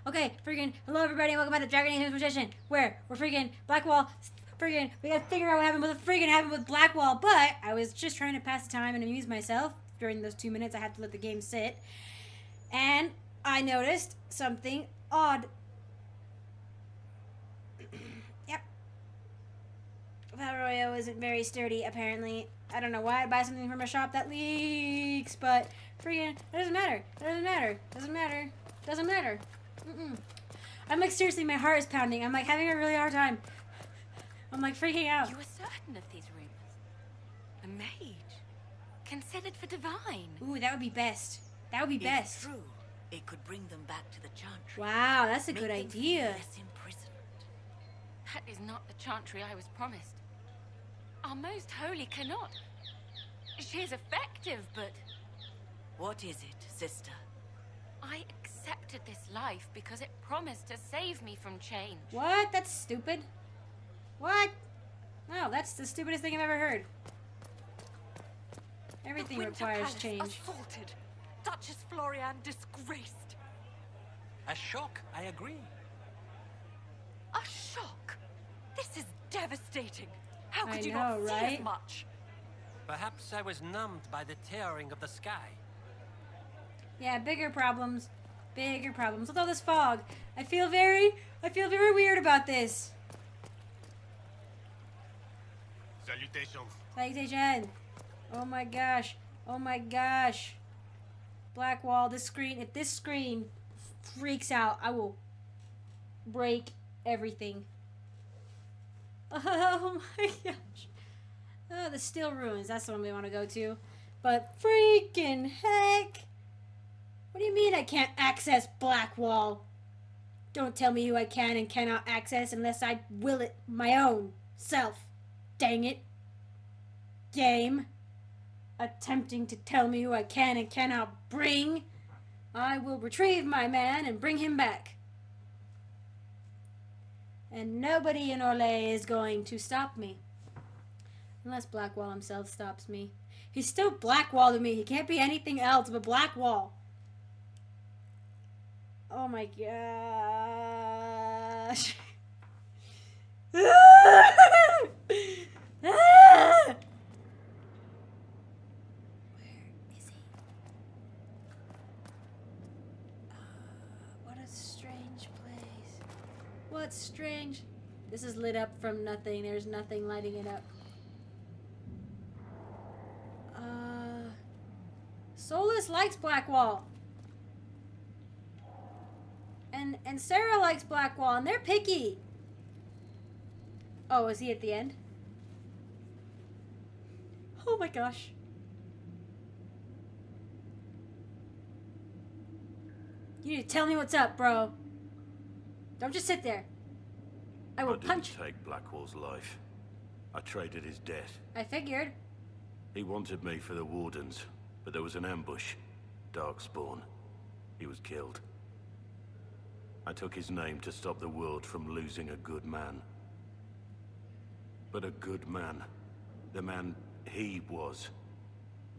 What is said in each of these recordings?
Okay, freaking hello everybody, welcome back to Dragon Age Inquisition, where we're freaking Blackwall. Freaking, we gotta figure out what happened with Blackwall. But I was just trying to pass the time and amuse myself during those 2 minutes I had to let the game sit, and I noticed something odd. Yep, Valroyo isn't very sturdy apparently. I don't know why I'd buy something from a shop that leaks, but freaking, it doesn't matter. It doesn't matter. Doesn't matter. Doesn't matter. Mm-mm. I'm like, seriously, my heart is pounding. I'm like having a really hard time. I'm like freaking out. You were certain of these rumors? A mage? Considered for divine? Ooh, that would be best. That would be best. If true, it could bring them back to the Chantry. Wow, that's a Make good them idea. feel less imprisoned. That is not the Chantry I was promised. Our most holy cannot. She is effective, but What is it, sister? I accepted this life because it promised to save me from change. What? That's stupid. What? No, that's the stupidest thing I've ever heard. Everything The Winter requires Palace change. assaulted. Duchess Florian disgraced. A shock, I agree. A shock. This is devastating. How could I you know, not see right? as much? Perhaps I was numbed by the tearing of the sky. Yeah, bigger problems. Bigger problems. With all this fog, I feel very weird about this. Salutations. Salutation. Oh my gosh. Oh my gosh. Blackwall, this screen, if this screen freaks out, I will break everything. Oh my gosh. Oh, the Steel Ruins, that's the one we want to go to. But freaking heck. What do you mean I can't access Blackwall? Don't tell me who I can and cannot access unless I will it my own self. Dang it. Game. Attempting to tell me who I can and cannot bring. I will retrieve my man and bring him back. And nobody in Orlais is going to stop me. Unless Blackwall himself stops me. He's still Blackwall to me. He can't be anything else but Blackwall. Oh my gosh. Where is he? What a strange place. What's strange? This is lit up from nothing. There's nothing lighting it up. Solus likes Blackwall. And Sarah likes Blackwall, and they're picky. Oh, is he at the end? Oh my gosh. You need to tell me what's up, bro. Don't just sit there. I will punch. I didn't take Blackwall's life. I traded his death. I figured. He wanted me for the Wardens, but there was an ambush. Darkspawn. He was killed. I took his name to stop the world from losing a good man. But a good man, the man he was,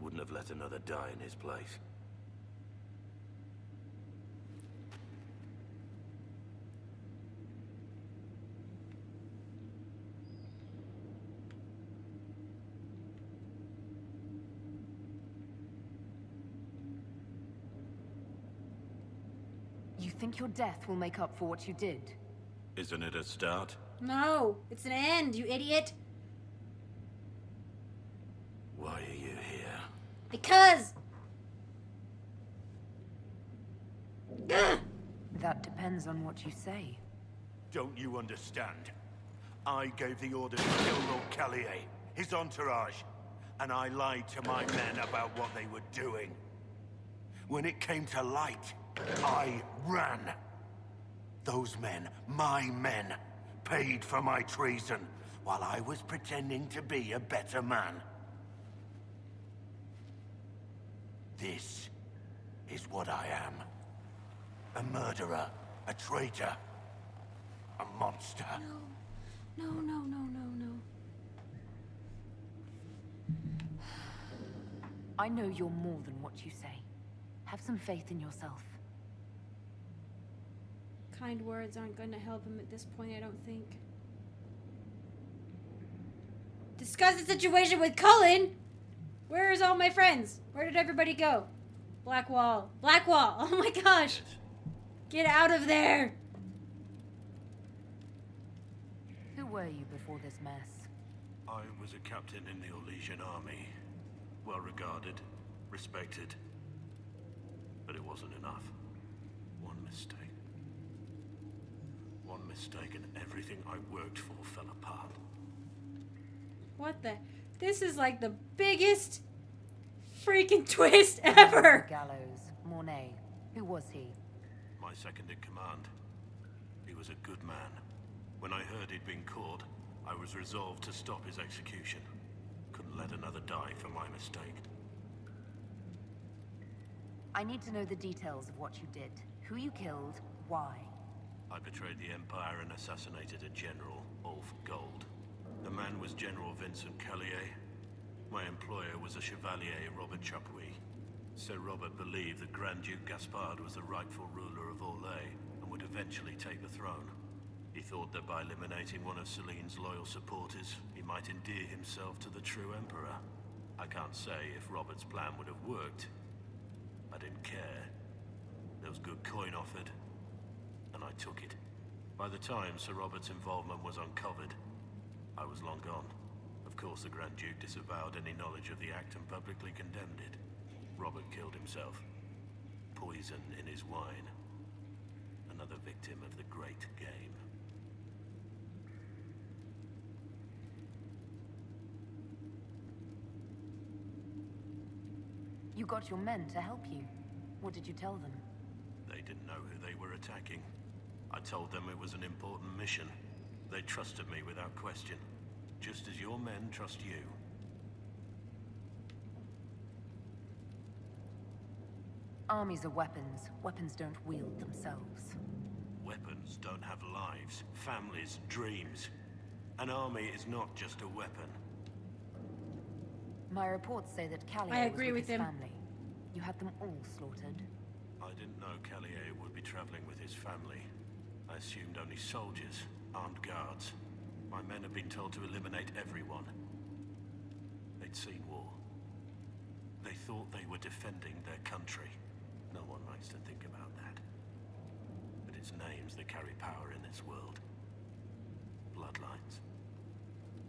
wouldn't have let another die in his place. You think your death will make up for what you did? Isn't it a start? No, it's an end, you idiot. Why are you here? Because. That depends on what you say. Don't you understand? I gave the order to kill Lord Callier, his entourage, and I lied to my men about what they were doing. When it came to light, I ran. Those men, my men, paid for my treason while I was pretending to be a better man. This is what I am. A murderer, a traitor, a monster. No, no, no, no, no, no. I know you're more than what you say. Have some faith in yourself. Kind words aren't going to help him at this point, I don't think. Discuss the situation with Cullen! Where is all my friends? Where did everybody go? Blackwall. Blackwall! Oh my gosh! Get out of there! Who were you before this mess? I was a captain in the Orlesian army. Well regarded, respected. But it wasn't enough. One mistake. One mistake and everything I worked for fell apart. What the? This is like the biggest freaking twist ever! Gallows. Mornay. Who was he? My second in command. He was a good man. When I heard he'd been caught, I was resolved to stop his execution. Couldn't let another die for my mistake. I need to know the details of what you did. Who you killed, why. I betrayed the Empire and assassinated a general, Ulf Gold. The man was General Vincent Callier. My employer was a Chevalier, Robert Chapuis. Sir Robert believed that Grand Duke Gaspard was the rightful ruler of Orlais and would eventually take the throne. He thought that by eliminating one of Celine's loyal supporters, he might endear himself to the true Emperor. I can't say if Robert's plan would have worked. I didn't care. There was good coin offered, and I took it. By the time Sir Robert's involvement was uncovered, I was long gone. Of course, the Grand Duke disavowed any knowledge of the act and publicly condemned it. Robert killed himself. Poison in his wine. Another victim of the great game. You got your men to help you. What did you tell them? They didn't know who they were attacking. I told them it was an important mission. They trusted me without question. Just as your men trust you. Armies are weapons. Weapons don't wield themselves. Weapons don't have lives, families, dreams. An army is not just a weapon. My reports say that Callier I agree was with his him. family. You had them all slaughtered. I didn't know Callier would be traveling with his family. I assumed only soldiers, armed guards. My men had been told to eliminate everyone. They'd seen war. They thought they were defending their country. No one likes to think about that. But it's names that carry power in this world. Bloodlines.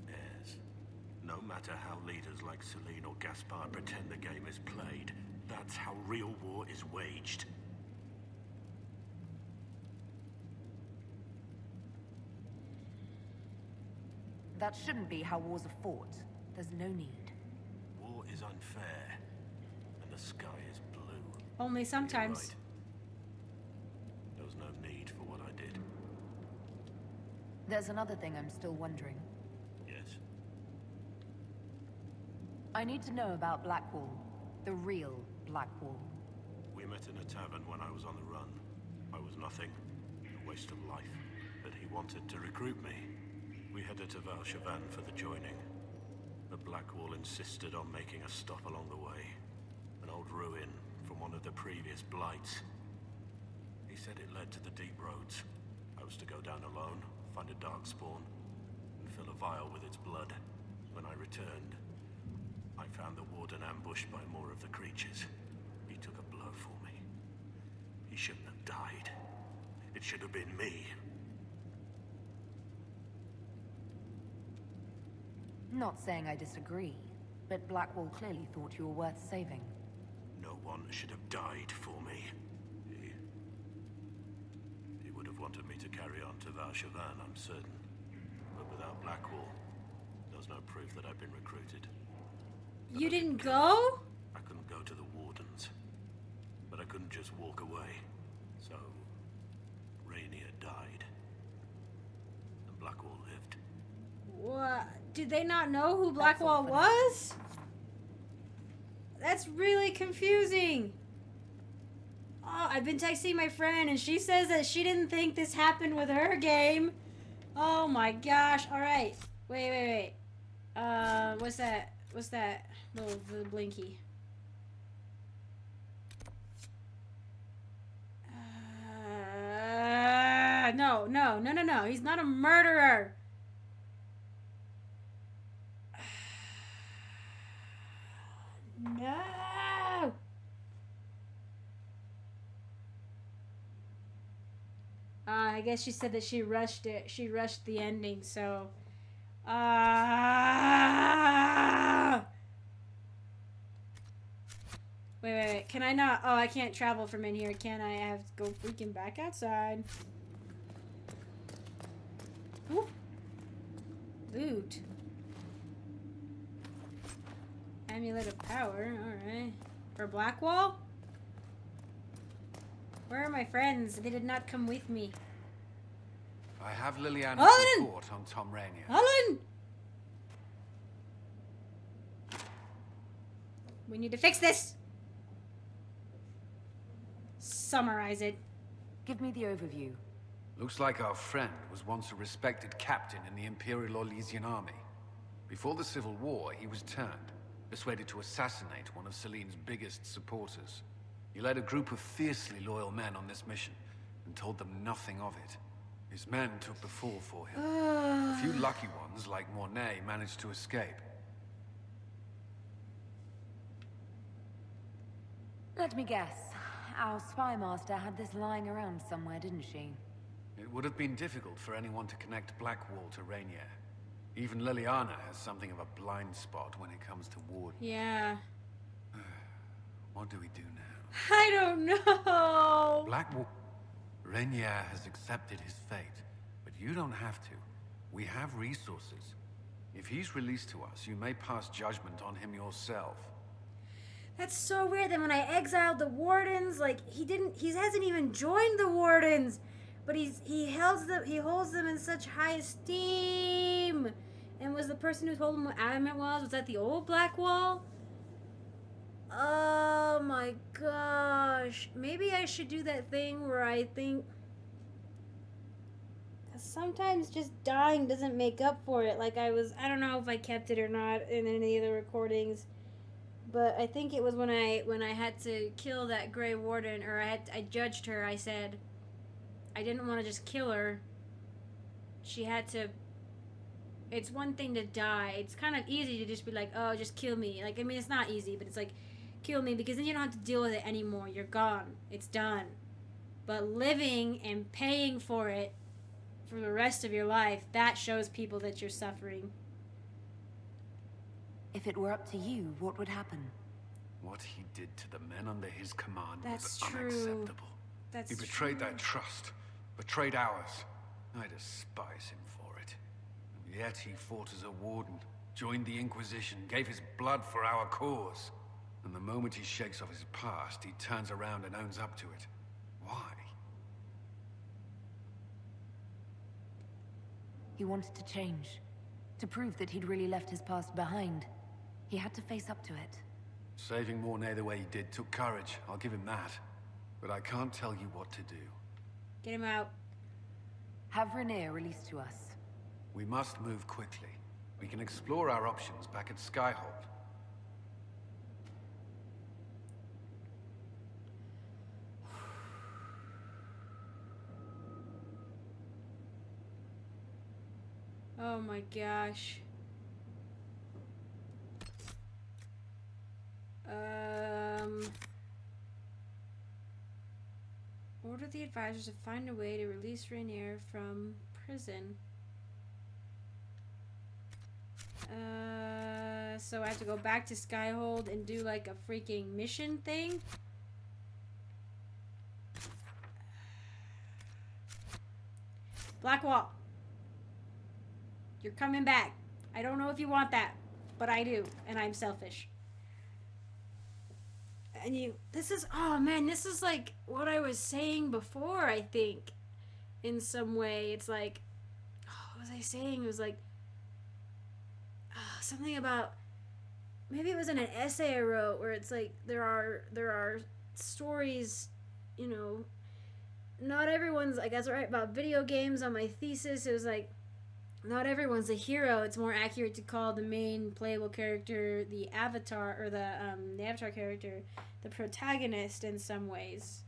Heirs. No matter how leaders like Celine or Gaspard pretend the game is played, that's how real war is waged. That shouldn't be how wars are fought. There's no need. War is unfair, and the sky is blue. Only You're sometimes. right. There was no need for what I did. There's another thing I'm still wondering. Yes? I need to know about Blackwall. The real Blackwall. We met in a tavern when I was on the run. I was nothing. A waste of life. But he wanted to recruit me. We headed to Valchavan for the joining. But Blackwall insisted on making a stop along the way. An old ruin from one of the previous blights. He said it led to the deep roads. I was to go down alone, find a darkspawn, and fill a vial with its blood. When I returned, I found the warden ambushed by more of the creatures. He took a blow for me. He shouldn't have died. It should have been me. Not saying I disagree, but Blackwall clearly thought you were worth saving. No one should have died for me. He would have wanted me to carry on to Valchavan, I'm certain. But without Blackwall, there's no proof that I've been recruited. You didn't go? I couldn't go to the Wardens. But I couldn't just walk away. So, Rainier died. And Blackwall lived. What? Did they not know who Blackwall was? That's really confusing. Oh, I've been texting my friend and she says that she didn't think this happened with her game. Oh my gosh. Alright. Wait. What's that? What's that? Little the blinky. No, no, no, no, no. He's not a murderer. No. I guess she said that she rushed it. She rushed the ending, so. Wait. Can I not? Oh, I can't travel from in here, can I? I have to go freaking back outside. Ooh. Loot. Amulet of power. Alright. For Blackwall? Where are my friends? They did not come with me. I have Liliana's Alan! report on Tom Rainier. Alan! We need to fix this! Summarize it. Give me the overview. Looks like our friend was once a respected captain in the Imperial Orlesian army. Before the Civil War, he was turned, persuaded to assassinate one of Celine's biggest supporters. He led a group of fiercely loyal men on this mission, and told them nothing of it. His men took the fall for him. A few lucky ones, like Mornay, managed to escape. Let me guess. Our spy master had this lying around somewhere, didn't she? It would have been difficult for anyone to connect Blackwall to Rainier. Even Liliana has something of a blind spot when it comes to Ward. Yeah. What do we do now? I don't know. Blackwall... Rainier has accepted his fate, but you don't have to. We have resources. If he's released to us, you may pass judgment on him yourself. That's so weird that when I exiled the Wardens, like, he hasn't even joined the Wardens, but he holds them in such high esteem. And was the person who told him what adamant was that the old Blackwall? Oh my gosh. Maybe I should do that thing where I think... Sometimes just dying doesn't make up for it. Like I don't know if I kept it or not in any of the recordings. But I think it was when I had to kill that Grey Warden, or I judged her, I said I didn't want to just kill her. She had to... It's one thing to die. It's kind of easy to just be like, oh, just kill me. Like, I mean, it's not easy, but it's like, kill me, because then you don't have to deal with it anymore. You're gone. It's done. But living and paying for it for the rest of your life, that shows people that you're suffering. If it were up to you, what would happen? What he did to the men under his command That's was true. unacceptable. That's He betrayed true. their trust, betrayed ours. I despise him for it. And yet he fought as a warden, joined the Inquisition, gave his blood for our cause. And the moment he shakes off his past, he turns around and owns up to it. Why? He wanted to change. To prove that he'd really left his past behind. He had to face up to it. Saving Mornay the way he did took courage, I'll give him that. But I can't tell you what to do. Get him out. Have Rainier released to us. We must move quickly. We can explore our options back at Skyhold. Oh my gosh. Order the advisors to find a way to release Rainier from prison. So I have to go back to Skyhold and do like a freaking mission thing? Blackwall. You're coming back. I don't know if you want that, but I do, and I'm selfish. And this is, oh man, this is like what I was saying before, I think, in some way. It's like, what was I saying? It was like, something about, maybe it was in an essay I wrote, where it's like, there are stories, you know, not everyone's, like, that's right, about video games. On my thesis, it was like, not everyone's a hero. It's more accurate to call the main playable character the avatar, or the avatar character the protagonist in some ways.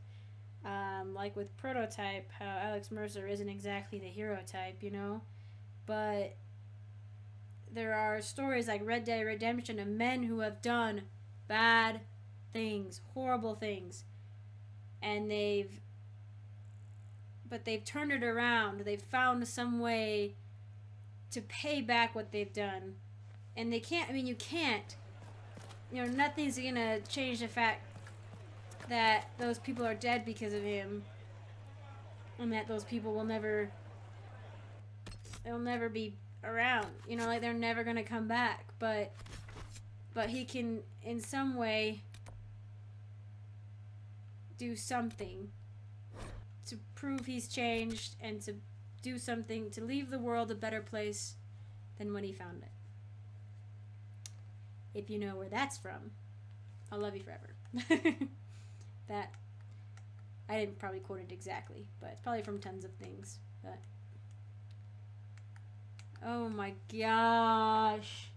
Like with Prototype, how Alex Mercer isn't exactly the hero type, you know? But there are stories like Red Dead Redemption of men who have done bad things, horrible things, and they've turned it around. They've found some way to pay back what they've done. And they can't, I mean, you can't, you know, nothing's gonna change the fact that those people are dead because of him, and that those people will never, they'll never be around, you know, like they're never gonna come back. But he can in some way do something to prove he's changed, and to do something to leave the world a better place than when he found it. If you know where that's from, I'll love you forever. That, I didn't probably quote it exactly, but it's probably from tons of things. But oh my gosh.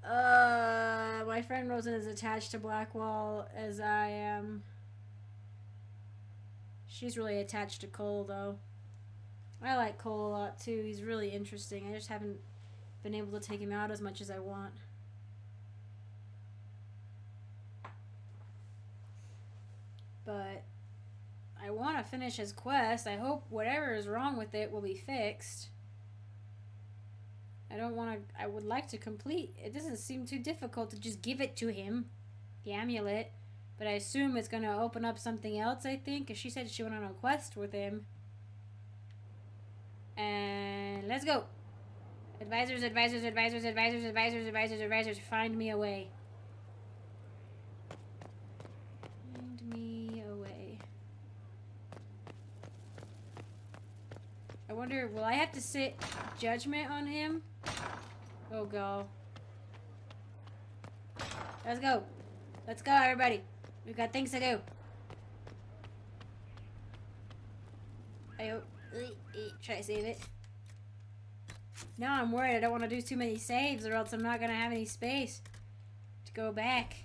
My friend wasn't as attached to Blackwall as I am. She's really attached to Cole, though. I like Cole a lot, too. He's really interesting. I just haven't been able to take him out as much as I want. But I want to finish his quest. I hope whatever is wrong with it will be fixed. I would like to complete. It doesn't seem too difficult to just give it to him, the amulet. But I assume it's going to open up something else, I think. Because she said she went on a quest with him. And let's go. Advisors, advisors, advisors, advisors, advisors, advisors, advisors. Find me a way. Find me a way. I wonder, will I have to sit judgment on him? Oh, God. Let's go. Let's go, everybody. We've got things to do. Try to save it. Now I'm worried I don't want to do too many saves, or else I'm not going to have any space to go back.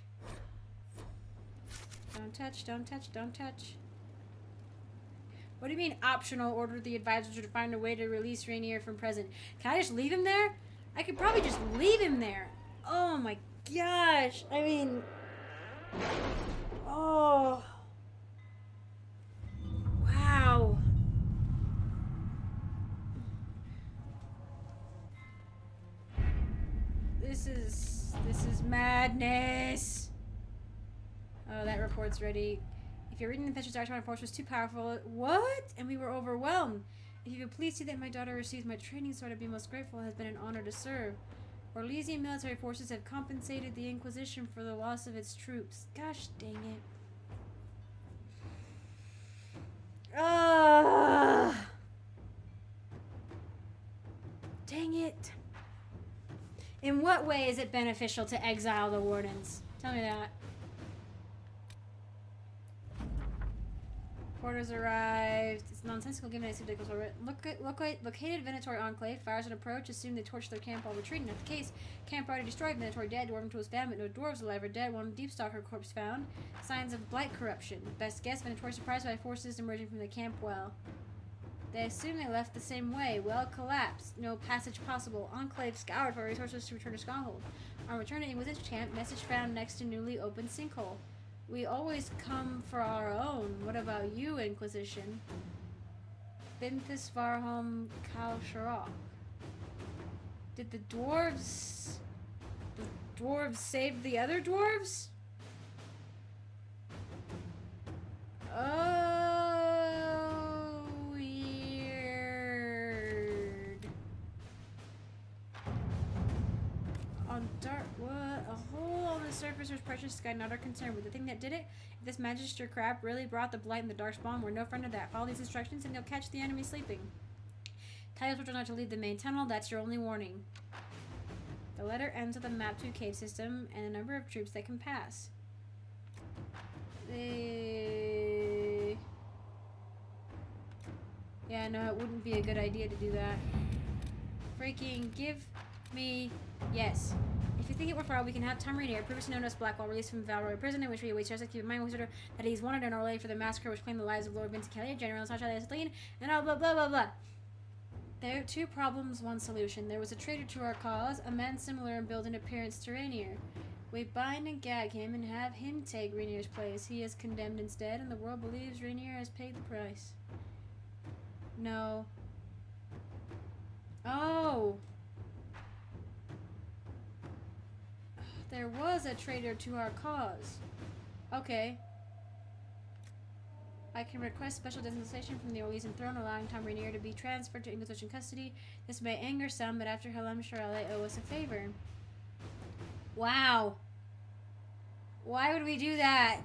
Don't touch, don't touch, don't touch. What do you mean optional? Order the advisor to find a way to release Rainier from prison. Can I just leave him there? I could probably just leave him there. Oh my gosh. I mean... Oh. Wow. This is madness. Oh, that report's ready. If you're reading the pictures, our force was too powerful. What? And we were overwhelmed. If you could please see that my daughter receives my training sword, I'd be most grateful. It has been an honor to serve. Orlesian military forces have compensated the Inquisition for the loss of its troops. Gosh dang it. Dang it. In what way is it beneficial to exile the wardens? Tell me that. Quarters arrived. It's nonsensical given it's ridiculous. Located Venatori enclave. Fires an approach. Assume they torched their camp while retreating. Not the case. Camp already destroyed. Venatori dead. Dwarven to his family. No dwarves alive or dead. One deep stalker corpse found. Signs of blight corruption. Best guess. Venatori surprised by forces emerging from the camp well. They assume they left the same way. Well collapsed. No passage possible. Enclave scoured for resources to return to Stronghold. On return to Inquisition camp, message found next to newly opened sinkhole. We always come for our own. What about you, Inquisition? Binthus Varham Kal Sharok. Did the dwarves save the other dwarves? Oh, weird. On dark, what? A hole on the surface was precious sky, not our concern. But the thing that did it, if this Magister crap really brought the blight and the dark spawn, we're no friend of that. Follow these instructions and you'll catch the enemy sleeping. Tell us not to leave the main tunnel, that's your only warning. The letter ends with a map to a cave system and a number of troops that can pass. Yeah, no, it wouldn't be a good idea to do that. Freaking give me... Yes. If you think it worthwhile, we can have Tom Rainier, previously known as Blackwall, released from Valroy prison, in which he awaits justice. Keep in mind, Wizard, that he's wanted in Orlais for the massacre which claimed the lives of Lord Vincent Kelly, General Sasha Leslie, and all blah blah blah blah. There are 2 problems, 1 solution. There was a traitor to our cause, a man similar in build and appearance to Rainier. We bind and gag him and have him take Rainier's place. He is condemned instead, and the world believes Rainier has paid the price. No. Oh! There was a traitor to our cause. Okay. I can request special dispensation from the Orlesian throne, allowing Tom Rainier to be transferred to Inquisition custody. This may anger some, but after hell, I'm sure they owe us a favor. Wow. Why would we do that?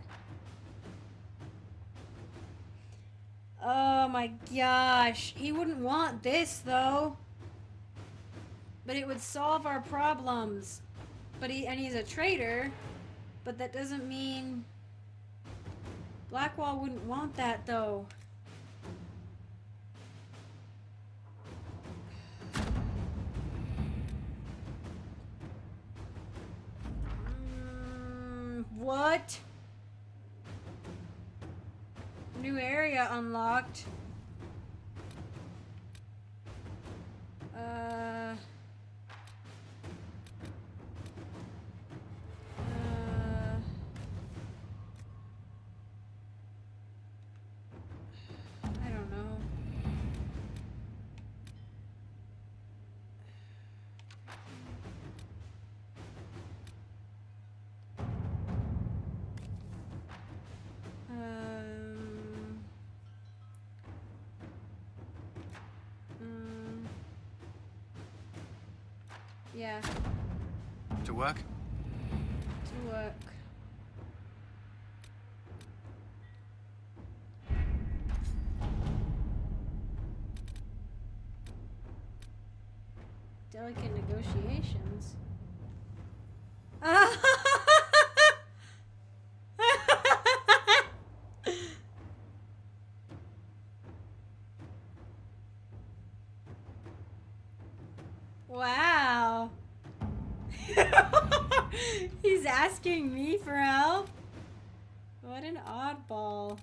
Oh my gosh. He wouldn't want this, though. But it would solve our problems. But he's a traitor. But that doesn't mean... Blackwall wouldn't want that, though. What? New area unlocked. I don't know. Yeah. To work? To work. Delicate negotiations. Wow. He's asking me for help? What an oddball.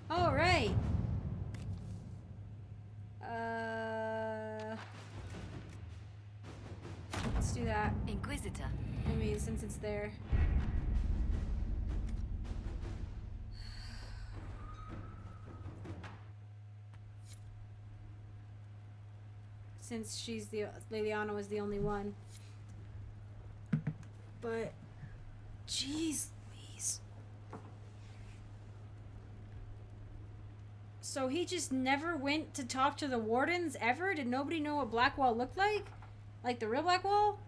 All right. Let's do that. Inquisitor. I mean, since it's there. Since she's the Liliana was the only one. But jeez Louise. So he just never went to talk to the wardens ever? Did nobody know what Blackwall looked like? Like the real Blackwall?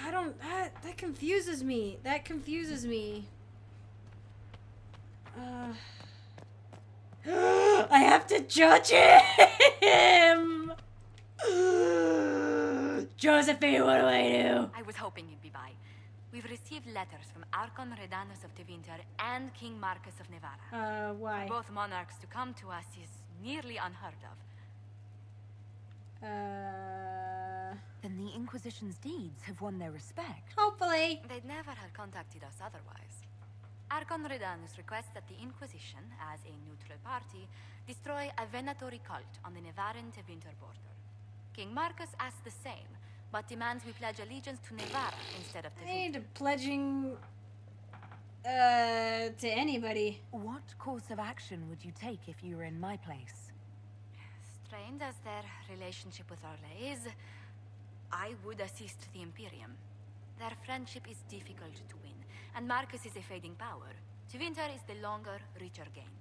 I don't that confuses me. That confuses me. I have to judge him! Josephine, what do I do? I was hoping you'd be by. We've received letters from Archon Redanus of Tevinter and King Marcus of Nevara. Why? For both monarchs to come to us is nearly unheard of. Then the Inquisition's deeds have won their respect. Hopefully. They'd never have contacted us otherwise. Archon Redanus requests that the Inquisition, as a neutral party, destroy a Venatory cult on the Nevaran-Tevinter border. King Marcus asks the same, but demands we pledge allegiance to Nevara instead of I Tevinter. ain't pledging to anybody. What course of action would you take if you were in my place? Strained as their relationship with Orlais is, I would assist the Imperium. Their friendship is difficult to win, and Marcus is a fading power. Tevinter is the longer, richer gain.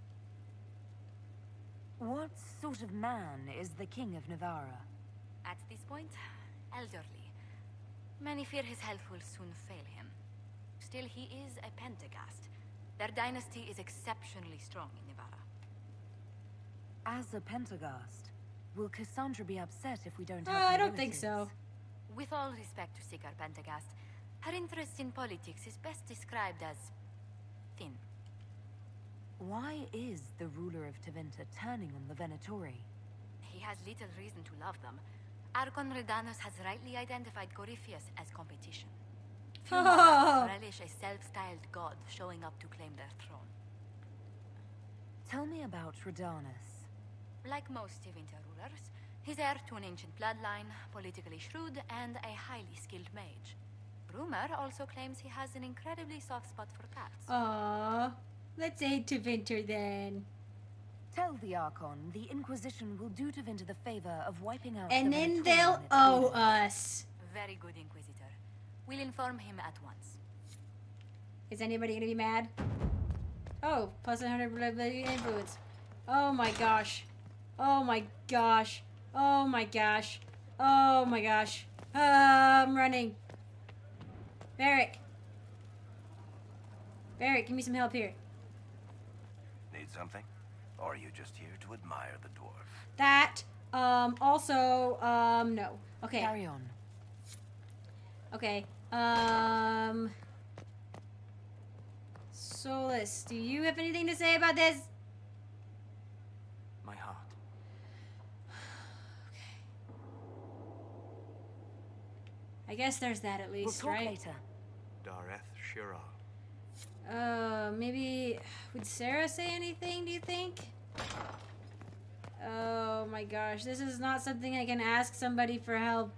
What sort of man is the King of Navarra? At this point, elderly. Many fear his health will soon fail him. Still, he is a Pentagast. Their dynasty is exceptionally strong in Navarra. As a Pentagast, will Cassandra be upset if we don't have I her don't think relatives? so. With all respect to Sigar Pentagast, her interest in politics is best described as thin. Why is the ruler of Tevinter turning on the Venatori? He has little reason to love them. Archon Redanus has rightly identified Corypheus as competition. Few Oh. monarchs relish a self-styled god showing up to claim their throne. Tell me about Redanus. Like most Tevinter rulers, he's heir to an ancient bloodline, politically shrewd, and a highly skilled mage. Rumor also claims he has an incredibly soft spot for cats. Aww. Let's aid to Vinter then. Tell the Archon the Inquisition will do to Vinter the favor of wiping out And the then Venatorian they'll its owe rulers. us. Very good, Inquisitor. We'll inform him at once. Is anybody gonna be mad? Oh, plus 100 influence. Oh my gosh. Oh my gosh. Oh my gosh. Oh my gosh. I'm running. Barrick. Barrick, give me some help here. Need something? Or are you just here to admire the dwarf? That, also, no. Okay. Carry on. Okay. Solus, do you have anything to say about this? My heart. I guess there's that at least, We'll talk right? later. Dareth Shira. Maybe would Sarah say anything, do you think? Oh my gosh, this is not something I can ask somebody for help.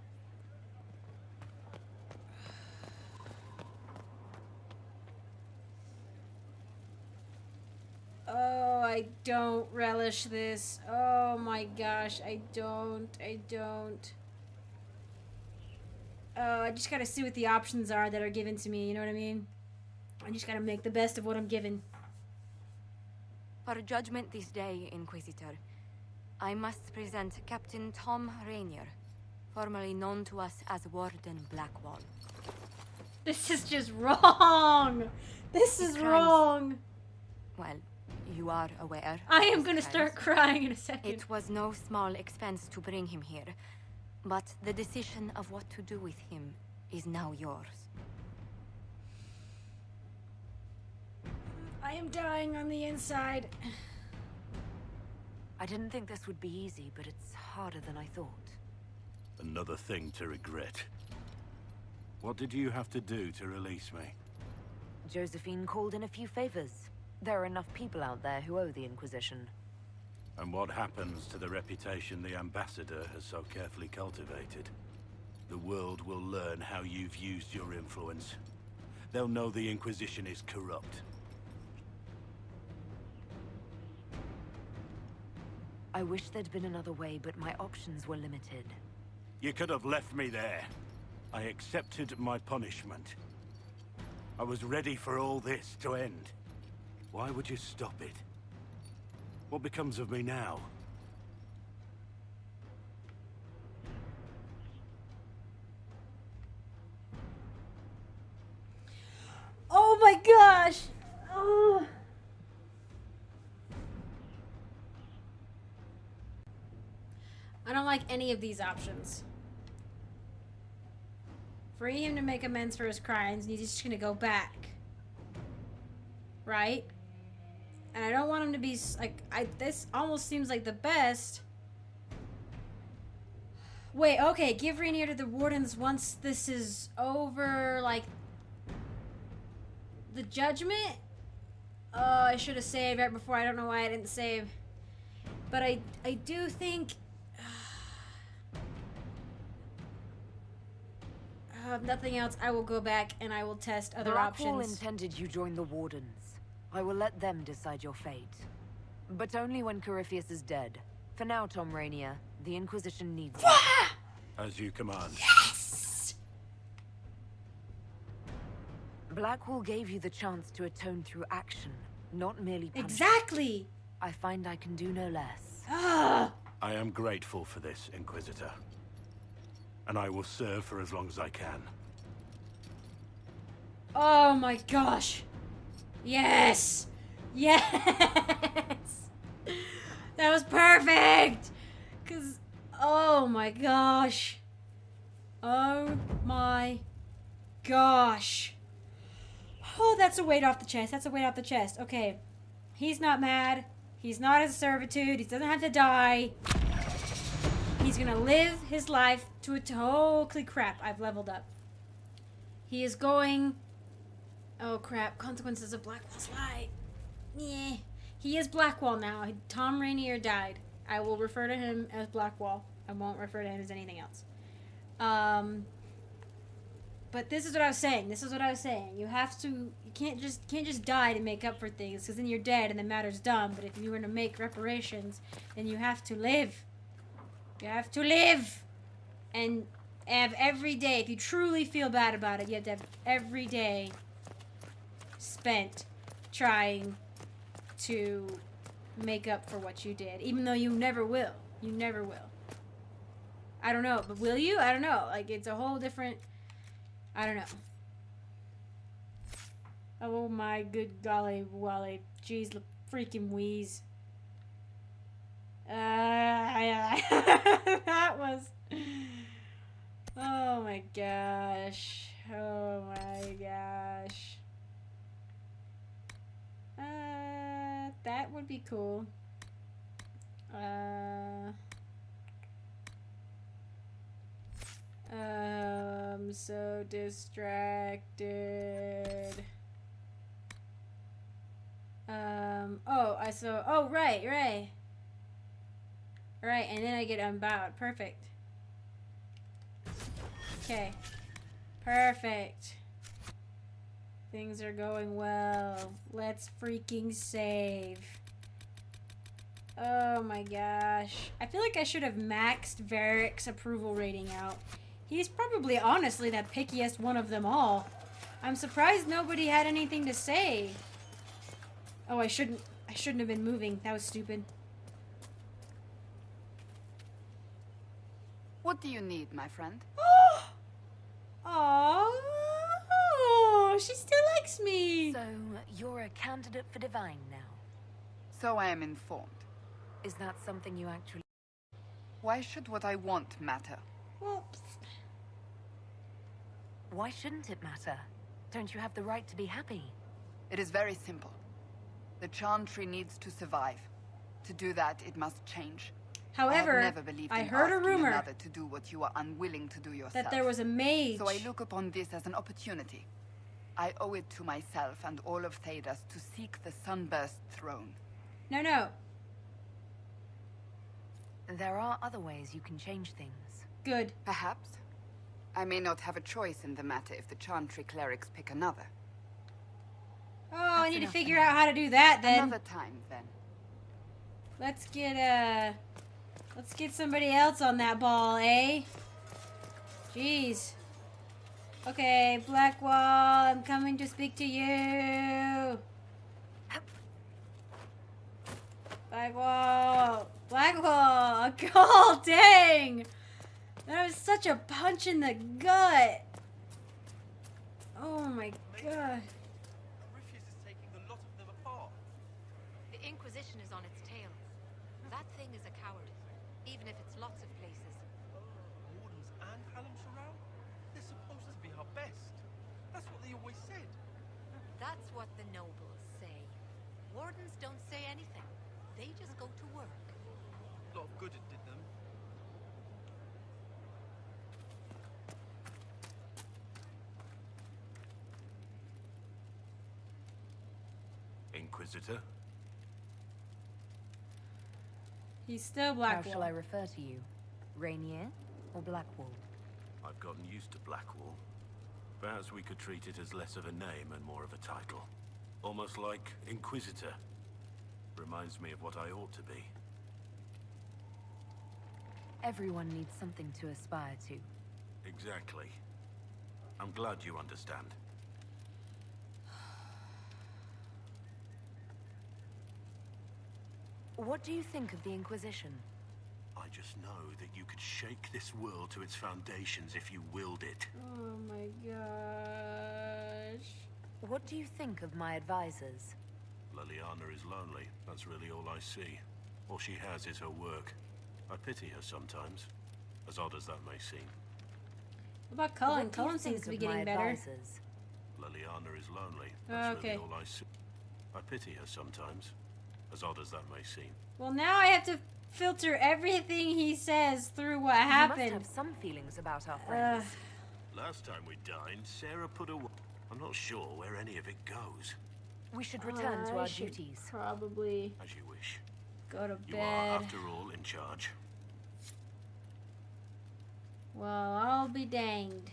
Oh, I don't relish this. Oh my gosh, I don't. Oh, I just gotta see what the options are that are given to me, you know what I mean? I just gotta make the best of what I'm given. For judgment this day, Inquisitor, I must present Captain Tom Rainier, formerly known to us as Warden Blackwall. This is just wrong! This is crimes- wrong! Well, you are aware. I am his gonna crimes. start crying in a second. It was no small expense to bring him here, but the decision of what to do with him is now yours. I am dying on the inside. I didn't think this would be easy, but it's harder than I thought. Another thing to regret. What did you have to do to release me? Josephine called in a few favors. There are enough people out there who owe the Inquisition. And what happens to the reputation the Ambassador has so carefully cultivated? The world will learn how you've used your influence. They'll know the Inquisition is corrupt. I wish there'd been another way, but my options were limited. You could have left me there. I accepted my punishment. I was ready for all this to end. Why would you stop it? What becomes of me now? Oh my gosh! Oh. I don't like any of these options. Free him to make amends for his crimes, and he's just gonna go back. Right? And I don't want him to be like, this almost seems like the best. Wait, okay, give Rainier to the Wardens once this is over, like, the judgment? Oh, I should have saved right before. I don't know why I didn't save. But I do think... if nothing else, I will go back and I will test other Blackwall options. intended you join the Wardens. I will let them decide your fate. But only when Corypheus is dead. For now, Tom Rainier, the Inquisition needs you. As you command. Yes! Blackwall gave you the chance to atone through action, not merely punishment. Exactly! I find I can do no less. Ah! I am grateful for this, Inquisitor. And I will serve for as long as I can. Oh my gosh! Yes! Yes! That was perfect! Cause, oh my gosh. Oh my gosh. Oh, that's a weight off the chest. That's a weight off the chest. Okay. He's not mad. He's not in servitude. He doesn't have to die. He's gonna live his life to a totally crap. I've leveled up. He is going... Oh crap, consequences of Blackwall's lie. Yeah. He is Blackwall now. Tom Rainier died. I will refer to him as Blackwall. I won't refer to him as anything else. But this is what I was saying. You have to... You can't just die to make up for things, because then you're dead and the matter's done. But if you were to make reparations, then you have to live. You have to live! And have every day, if you truly feel bad about it, you have to have every day spent trying to make up for what you did. Even though you never will. You never will. I don't know, but will you? I don't know. Like, it's a whole different... I don't know. Oh my good golly Wally. Jeez, freaking wheeze. That was... Oh my gosh. Oh my gosh. That would be cool. I'm so distracted. Oh, right. Right, and then I get unbowed. Perfect. Okay. Perfect. Things are going well. Let's freaking save. Oh my gosh. I feel like I should have maxed Varric's approval rating out. He's probably, honestly, the pickiest one of them all. I'm surprised nobody had anything to say. Oh, I shouldn't have been moving. That was stupid. What do you need, my friend? Oh, she still likes me. So, you're a candidate for Divine now? So I am informed. Is that something you actually... Why should what I want matter? Well, why shouldn't it matter? Don't you have the right to be happy? It is very simple. The Chantry needs to survive. To do that, it must change. However, I have never believed in heard a asking rumor another to do what you are unwilling to do yourself. that there was a mage. So I look upon this as an opportunity. I owe it to myself and all of Thedas to seek the Sunburst throne. No. There are other ways you can change things. Good. Perhaps. I may not have a choice in the matter if the Chantry clerics pick another. Oh, I need to figure out how to do that then. Another time, then. Let's get somebody else on that ball, eh? Jeez. Okay, Blackwall, I'm coming to speak to you. Blackwall. Oh, dang. That was such a punch in the gut. Oh my god. Corypheus is taking the lot of them apart. The Inquisition is on its tail. That thing is a coward, even if it's lots of places. Wardens and Hallam Sharau? They're supposed to be our best. That's what they always said. That's what the nobles say. Wardens don't say anything. They just go to work. A lot of good it did them. Inquisitor? He's still How Blackwall. shall I refer to you? Rainier or Blackwall? I've gotten used to Blackwall. Perhaps we could treat it as less of a name and more of a title. Almost like Inquisitor. Reminds me of what I ought to be. Everyone needs something to aspire to. Exactly. I'm glad you understand. What do you think of the Inquisition? I just know that you could shake this world to its foundations if you willed it. Oh my gosh. What do you think of my advisors? Liliana is lonely. That's really all I see. All she has is her work. I pity her sometimes, as odd as that may seem. What about Cullen? What do you Cullen think seems to be of my getting better. advisors? Liliana is lonely. That's Okay. really all I see. I pity her sometimes, as odd as that may seem. Well, now I have to filter everything he says through what You happened. must have some feelings about our friends. Last time we dined, Sarah put a... I'm not sure where any of it goes. We should return to I our should duties. Probably As you wish. go to You are, bed. after all, in charge. Well, I'll be danged.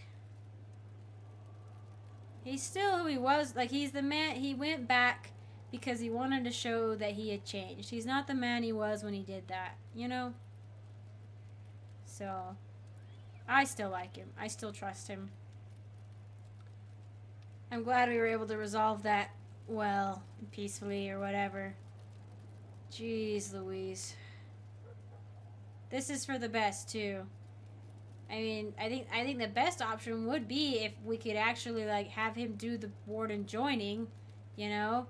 He's still who he was. Like, he's the man. He went back because he wanted to show that he had changed. He's not the man he was when he did that, you know? So, I still like him. I still trust him. I'm glad we were able to resolve that well, peacefully, or whatever. Jeez Louise. This is for the best, too. I mean, I think the best option would be if we could actually, like, have him do the warden joining, you know?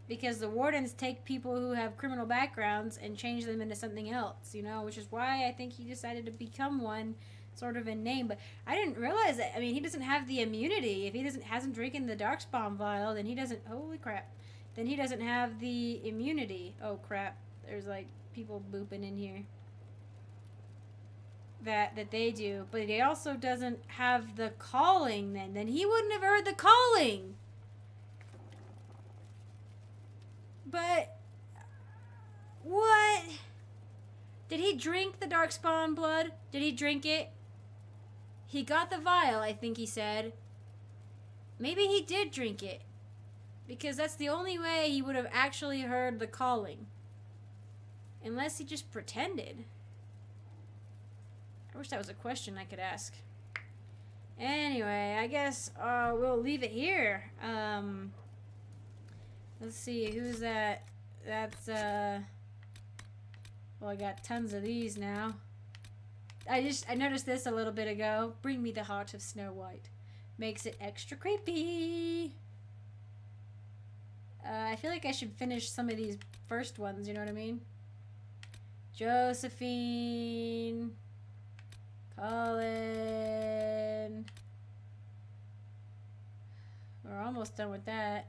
Because the wardens take people who have criminal backgrounds and change them into something else, you know? Which is why I think he decided to become one, sort of in name. But I didn't realize that. I mean, he doesn't have the immunity. If he hasn't drinking the Darkspawn vial, then he doesn't... Holy crap. Then he doesn't have the immunity. Oh, crap. There's, like, people booping in here. That they do, but he also doesn't have the calling. Then he wouldn't have heard the calling. But what? Did he drink the Darkspawn blood? Did he drink it? He got the vial, I think he said. Maybe he did drink it, because that's the only way he would have actually heard the calling, unless he just pretended. I wish that was a question I could ask. Anyway, I guess we'll leave it here. Let's see, who's that? That's, well, I got tons of these now. I noticed this a little bit ago. Bring me the heart of Snow White. Makes it extra creepy. I feel like I should finish some of these first ones, you know what I mean? Josephine... Colin. We're almost done with that.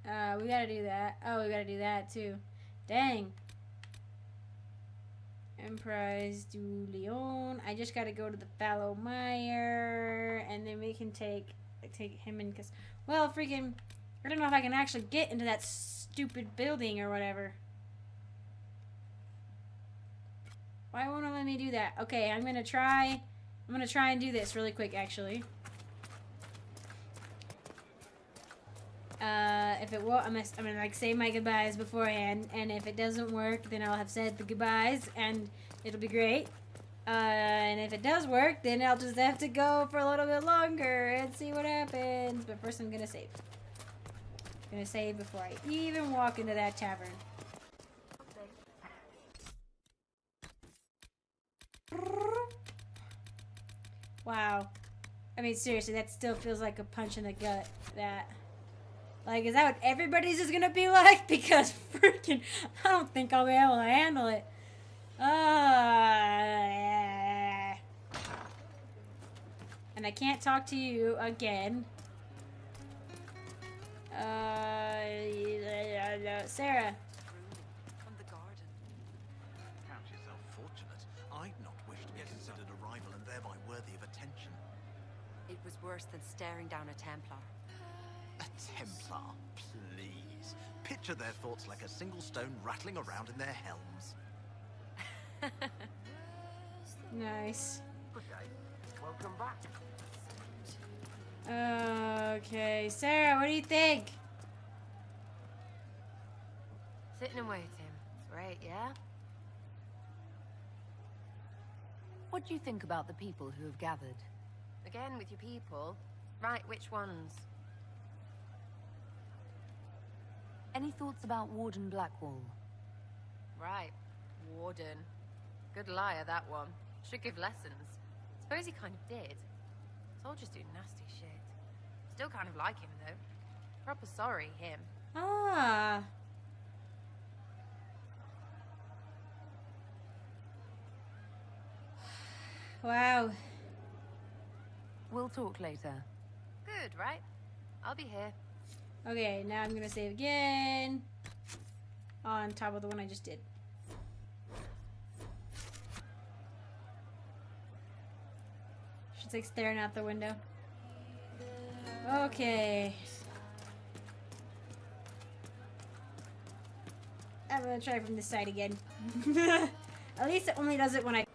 We gotta do that. Oh, we gotta do that too. Dang. Emprise du Lion. I just gotta go to the Fallow Mire, and then we can take him in, cause, well, freaking, I don't know if I can actually get into that stupid building or whatever. Why won't it let me do that? Okay, I'm gonna try and do this really quick, actually. If it won't, I'm gonna like say my goodbyes beforehand, and if it doesn't work, then I'll have said the goodbyes, and it'll be great. And if it does work, then I'll just have to go for a little bit longer and see what happens. But first, I'm gonna save. I'm gonna save before I even walk into that tavern. Wow. I mean, seriously, that still feels like a punch in the gut. That. Like, is that what everybody's is gonna be like? Because freaking, I don't think I'll be able to handle it. And I can't talk to you again. Sarah. From the garden. Count yourself fortunate. I'd not wish to be considered a rival and thereby worthy of attention. It was worse than staring down a Templar. A Templar, please. Picture their thoughts like a single stone rattling around in their helms. Nice. Good day. Welcome back. Okay, Sarah, what do you think? Sitting and waiting. It's great, yeah? What do you think about the people who have gathered? Again with your people. Right, which ones? Any thoughts about Warden Blackwall? Right, Warden. Good liar, that one. Should give lessons. Suppose he kind of did. Soldiers do nasty shit. Still kind of like him, though. Proper sorry, him. Ah. Wow. We'll talk later. Good, right? I'll be here. Okay, now I'm gonna save again. On top of the one I just did. It's like staring out the window. Okay. I'm gonna try from this side again. At least it only does it when I...